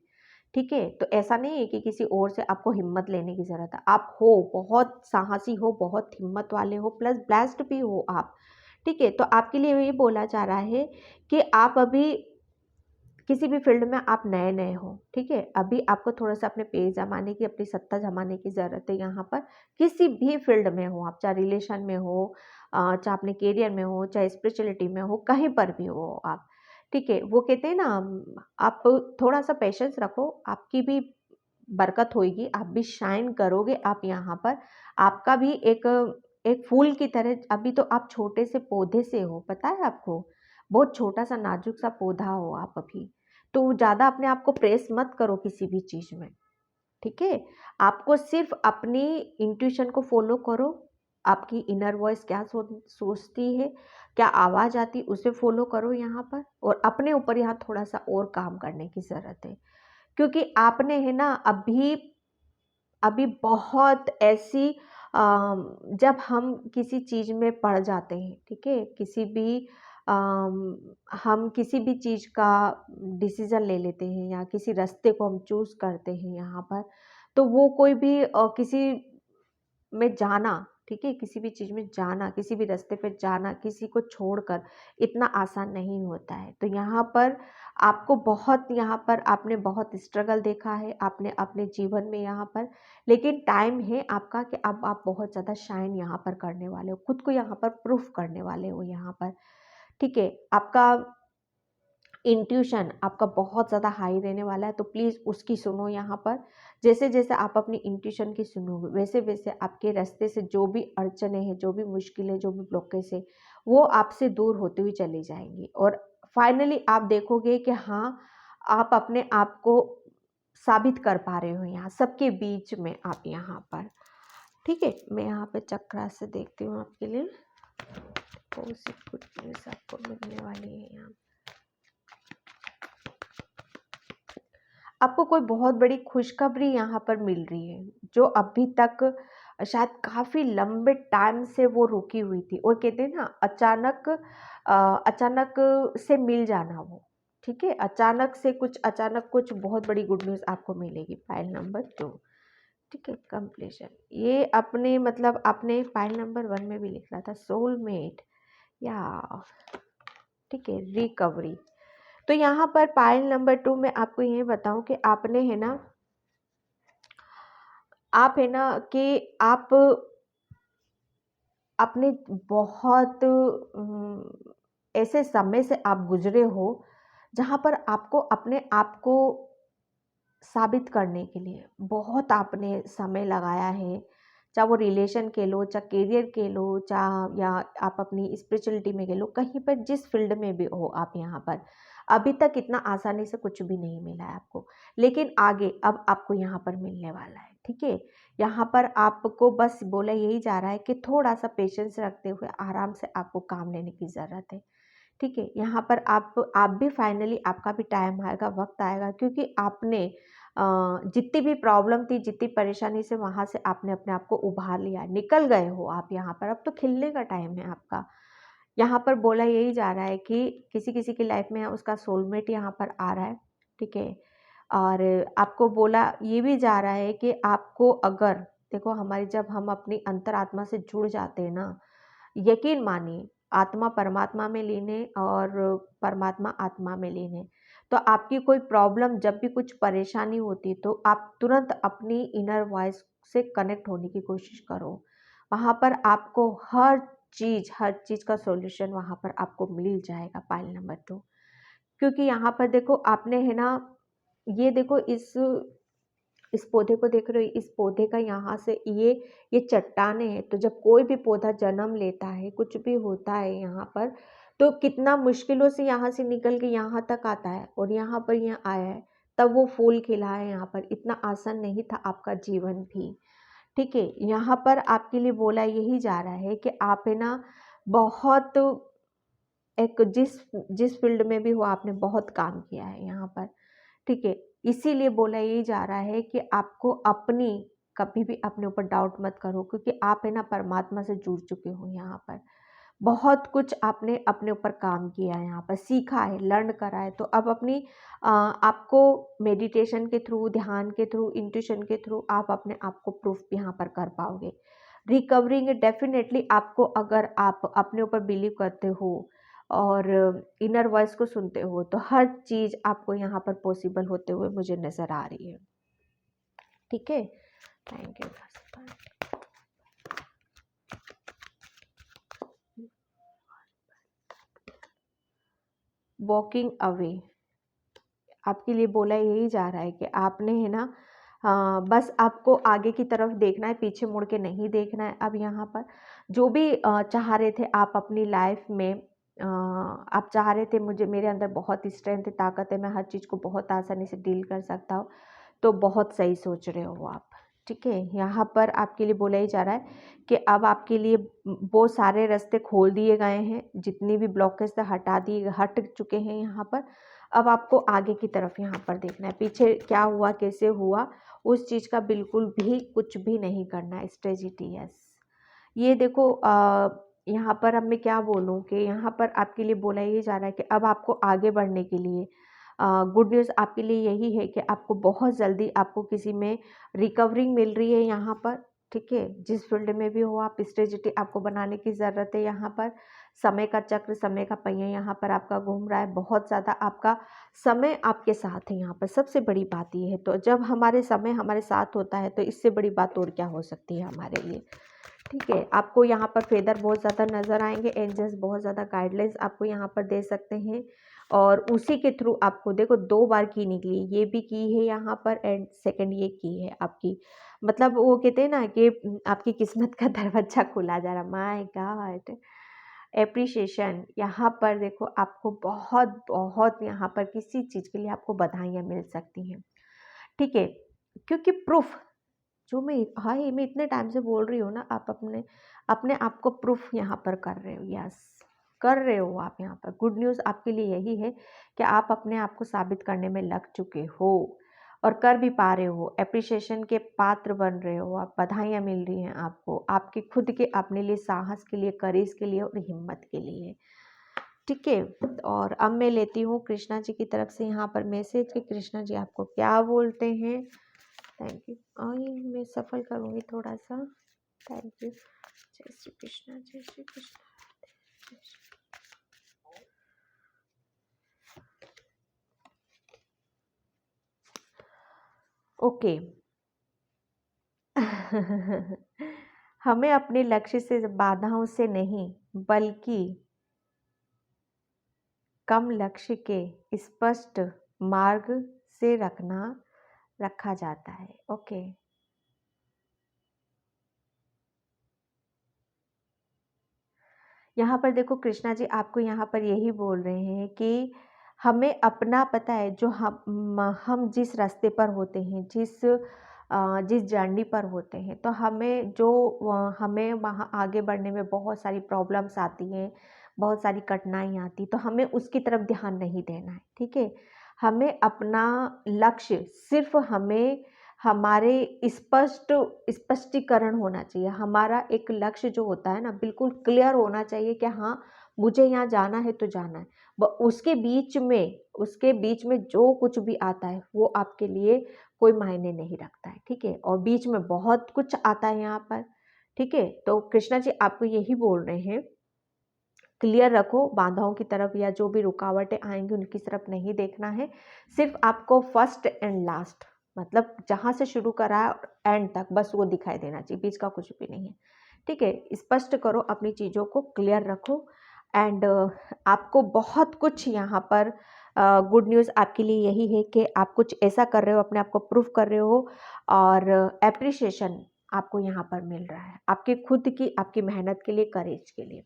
ठीक है, तो ऐसा नहीं है कि किसी और से आपको हिम्मत लेने की ज़रूरत है। आप हो, बहुत साहसी हो, बहुत हिम्मत वाले हो, प्लस ब्लेस्ड भी हो आप। ठीक है, तो आपके लिए ये बोला जा रहा है कि आप अभी किसी भी फील्ड में आप नए नए हो। ठीक है, अभी आपको थोड़ा सा अपने पेज जमाने की, अपनी सत्ता जमाने की ज़रूरत है यहाँ पर। किसी भी फील्ड में हो आप, चाहे रिलेशन में हो, चाहे अपने करियर में हो, चाहे स्पिरिचुअलिटी में हो, कहीं पर भी हो आप। ठीक है, वो कहते हैं ना आप थोड़ा सा पेशेंस रखो, आपकी भी बरकत होगी, आप भी शाइन करोगे आप यहाँ पर। आपका भी एक एक फूल की तरह, अभी तो आप छोटे से पौधे से हो, पता है आपको, बहुत छोटा सा नाजुक सा पौधा हो आप अभी। तो ज़्यादा अपने आप को प्रेस मत करो किसी भी चीज़ में। ठीक है, आपको सिर्फ अपनी इंट्यूशन को फॉलो करो। आपकी इनर वॉइस क्या सोचती है, क्या आवाज़ आती है, उसे फॉलो करो यहाँ पर। और अपने ऊपर यहाँ थोड़ा सा और काम करने की ज़रूरत है, क्योंकि आपने है ना अभी अभी बहुत ऐसी जब हम किसी चीज़ में पड़ जाते हैं, ठीक है, किसी भी हम किसी भी चीज़ का डिसीज़न ले लेते हैं या किसी रास्ते को हम चूज़ करते हैं यहाँ पर, तो वो कोई भी किसी में जाना, ठीक है, किसी भी चीज़ में जाना, किसी भी रास्ते पे जाना, किसी को छोड़कर इतना आसान नहीं होता है। तो यहाँ पर आपको बहुत, यहाँ पर आपने बहुत स्ट्रगल देखा है आपने अपने जीवन में यहाँ पर, लेकिन टाइम है आपका कि अब आप बहुत ज़्यादा शाइन यहाँ पर करने वाले हो, खुद को यहाँ पर प्रूफ करने वाले हो यहाँ पर। ठीक है, आपका इंट्यूशन आपका बहुत ज़्यादा हाई रहने वाला है, तो प्लीज़ उसकी सुनो यहाँ पर। जैसे जैसे आप अपनी इंट्यूशन की सुनोगे, वैसे वैसे आपके रास्ते से जो भी अड़चने हैं, जो भी मुश्किलें, जो भी ब्लॉकेज है, वो आपसे दूर होती हुई चली जाएंगी। और फाइनली आप देखोगे कि हाँ, आप अपने आप को साबित कर पा रहे हो यहाँ सबके बीच में आप यहाँ पर। ठीक है, मैं यहाँ पे चक्रा से देखती हूँ आपके लिए कौन सी गुड न्यूज़ आपको मिलने वाली है यहाँ। आपको कोई बहुत बड़ी खुशखबरी यहाँ पर मिल रही है, जो अभी तक शायद काफ़ी लंबे टाइम से वो रुकी हुई थी। और कहते हैं ना अचानक से मिल जाना वो। ठीक है, अचानक कुछ बहुत बड़ी गुड न्यूज़ आपको मिलेगी। फाइल नंबर 2, ठीक है, कंप्लीशन। ये अपने मतलब आपने फाइल नंबर 1 में भी लिखा था सोलमेट या, ठीक है, रिकवरी। तो यहाँ पर पाइल नंबर 2 में आपको ये बताऊं कि आपने है ना, आप है ना कि आप अपने बहुत ऐसे समय से आप गुजरे हो जहाँ पर आपको अपने आप को साबित करने के लिए बहुत आपने समय लगाया है। चाहे वो रिलेशन के लो, चाहे करियर के लो, चाहे या आप अपनी स्पिरिचुअलिटी में के लो, कहीं पर जिस फील्ड में भी हो आप यहाँ पर, अभी तक इतना आसानी से कुछ भी नहीं मिला है आपको, लेकिन आगे अब आपको यहाँ पर मिलने वाला है। ठीक है। यहाँ पर आपको बस बोला यही जा रहा है कि थोड़ा सा पेशेंस रखते हुए आराम से आपको काम लेने की ज़रूरत है। ठीक है, यहाँ पर आप भी फाइनली आपका भी टाइम आएगा, वक्त आएगा, क्योंकि आपने जितनी भी प्रॉब्लम थी, जितनी परेशानी से वहाँ से आपने अपने आप को उभार लिया, निकल गए हो आप यहाँ पर। अब तो खिलने का टाइम है आपका। यहाँ पर बोला यही जा रहा है कि किसी किसी की लाइफ में उसका सोलमेट यहाँ पर आ रहा है। ठीक है, और आपको बोला ये भी जा रहा है कि आपको अगर देखो, हमारी जब हम अपनी अंतरात्मा से जुड़ जाते हैं ना, यकीन मानिए, आत्मा परमात्मा में लीन है और परमात्मा आत्मा में लीन है। तो आपकी कोई प्रॉब्लम, जब भी कुछ परेशानी होती है, तो आप तुरंत अपनी इनर वॉइस से कनेक्ट होने की कोशिश करो। वहाँ पर आपको हर चीज़ का सॉल्यूशन वहाँ पर आपको मिल जाएगा। पाइल नंबर 2, क्योंकि यहाँ पर देखो आपने है ना, ये देखो इस पौधे को देख रहे हो, इस पौधे का यहाँ से ये चट्टानें हैं। तो जब कोई भी पौधा जन्म लेता है, कुछ भी होता है यहाँ पर, तो कितना मुश्किलों से यहाँ से निकल के यहाँ तक आता है और यहाँ पर यहाँ आया है, तब वो फूल खिला है। यहाँ पर इतना आसान नहीं था आपका जीवन भी। ठीक है, यहाँ पर आपके लिए बोला यही जा रहा है कि आप है ना, बहुत एक जिस फील्ड में भी हो, आपने बहुत काम किया है यहाँ पर। ठीक है, इसीलिए बोला यही जा रहा है कि आपको अपनी कभी भी अपने ऊपर डाउट मत करो, क्योंकि आप है ना परमात्मा से जुड़ चुके हो। यहाँ पर बहुत कुछ आपने अपने ऊपर काम किया है, यहाँ पर सीखा है, लर्न करा है। तो अब अपनी आपको मेडिटेशन के थ्रू, ध्यान के थ्रू, इंट्यूशन के थ्रू आप अपने आप को प्रूफ यहाँ पर कर पाओगे। रिकवरिंग डेफिनेटली आपको, अगर आप अपने ऊपर बिलीव करते हो और इनर वॉइस को सुनते हो, तो हर चीज़ आपको यहाँ पर पॉसिबल होते हुए मुझे नज़र आ रही है। ठीक है, थैंक यू। वॉकिंग अवे आपके लिए बोला यही जा रहा है कि आपने है ना, बस आपको आगे की तरफ देखना है, पीछे मुड़ के नहीं देखना है। अब यहाँ पर जो भी चाह रहे थे आप अपनी लाइफ में, आप चाह रहे थे मुझे, मेरे अंदर बहुत स्ट्रेंथ है, ताकत है, मैं हर चीज़ को बहुत आसानी से डील कर सकता हूँ, तो बहुत सही सोच रहे हो आप। ठीक है, यहाँ पर आपके लिए बोला ही जा रहा है कि अब आपके लिए वो सारे रास्ते खोल दिए गए हैं, जितनी भी ब्लॉकेज थे हट चुके हैं यहाँ पर। अब आपको आगे की तरफ यहाँ पर देखना है, पीछे क्या हुआ, कैसे हुआ, उस चीज़ का बिल्कुल भी कुछ भी नहीं करना है। स्ट्रेजिटी, यस। ये देखो यहाँ पर अब मैं क्या बोलूँ कि यहाँ पर आपके लिए बोला ये जा रहा है कि अब आपको आगे बढ़ने के लिए गुड न्यूज़ आपके लिए यही है कि आपको बहुत जल्दी आपको किसी में रिकवरिंग मिल रही है यहाँ पर। ठीक है, जिस फील्ड में भी हो आप, स्ट्रेजिटी आपको बनाने की ज़रूरत है। यहाँ पर समय का चक्र, समय का पहिया यहाँ पर आपका घूम रहा है, बहुत ज़्यादा आपका समय आपके साथ है। यहाँ पर सबसे बड़ी बात ये है, तो जब हमारे समय हमारे साथ होता है, तो इससे बड़ी बात और क्या हो सकती है हमारे लिए। ठीक है, आपको यहाँ पर फेदर बहुत ज़्यादा नज़र आएंगे, एंजल्स बहुत ज़्यादा गाइडलाइंस आपको यहाँ पर दे सकते हैं, और उसी के थ्रू आपको देखो 2 बार की निकली, ये भी की है यहाँ पर एंड सेकंड ये की है आपकी। मतलब वो कहते हैं ना कि आपकी किस्मत का दरवाजा खुला जा रहा। माय गॉड, एप्रिशिएशन यहाँ पर देखो, आपको बहुत बहुत यहाँ पर किसी चीज़ के लिए आपको बधाइयाँ मिल सकती हैं। ठीक है, क्योंकि प्रूफ जो मैं इतने टाइम से बोल रही हूँ ना, आप अपने अपने आप को प्रूफ यहाँ पर कर रहे हो। यस, कर रहे हो आप यहाँ पर। गुड न्यूज़ आपके लिए यही है कि आप अपने आप को साबित करने में लग चुके हो और कर भी पा रहे हो। एप्रिशिएशन के पात्र बन रहे हो आप, बधाइयाँ मिल रही हैं आपको, आपके खुद के अपने लिए, साहस के लिए, करेज के लिए और हिम्मत के लिए। ठीक है, और अब मैं लेती हूँ कृष्णा जी की तरफ से यहाँ पर मैसेज कि कृष्णा जी आपको क्या बोलते हैं। Thank you. मैं सफल करूँगी थोड़ा सा। Thank you. जय श्री कृष्णा, जय श्री कृष्णा, जय श्री। ओके। हमें अपने लक्ष्य से, बाधाओं से नहीं, बल्कि कम लक्ष्य के स्पष्ट मार्ग से रखा जाता है। ओके, यहाँ पर देखो कृष्णा जी आपको यहाँ पर यही बोल रहे हैं कि हमें अपना, पता है जो हम जिस रास्ते पर होते हैं, जिस जिस जर्नी पर होते हैं, तो हमें वहाँ आगे बढ़ने में बहुत सारी प्रॉब्लम्स आती हैं, बहुत सारी कठिनाई आती, तो हमें उसकी तरफ ध्यान नहीं देना है, ठीक है। हमें अपना लक्ष्य सिर्फ हमें हमारे स्पष्टीकरण होना चाहिए। हमारा एक लक्ष्य जो होता है ना, बिल्कुल क्लियर होना चाहिए कि हाँ, मुझे यहाँ जाना है तो जाना है। उसके बीच में जो कुछ भी आता है वो आपके लिए कोई मायने नहीं रखता है, ठीक है। और बीच में बहुत कुछ आता है यहाँ पर, ठीक है। तो कृष्णा जी आपको यही बोल रहे हैं, क्लियर रखो, बाधाओं की तरफ या जो भी रुकावटें आएंगी उनकी तरफ नहीं देखना है। सिर्फ आपको फर्स्ट एंड लास्ट, मतलब जहाँ से शुरू करा है एंड तक, बस वो दिखाई देना चाहिए, बीच का कुछ भी नहीं है, ठीक है। स्पष्ट करो अपनी चीज़ों को, क्लियर रखो। एंड आपको बहुत कुछ यहाँ पर गुड न्यूज़ आपके लिए यही है कि आप कुछ ऐसा कर रहे हो, अपने आप को प्रूफ कर रहे हो, और एप्रिसिएशन आपको यहाँ पर मिल रहा है आपके खुद की, आपकी मेहनत के लिए, करेज के लिए।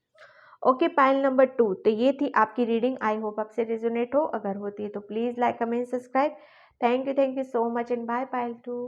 Okay, pile number 2। तो ये थी आपकी रीडिंग। आई होप आपसे रेजोनेट हो। अगर होती है तो please like, comment, subscribe. Thank you so much and bye pile 2।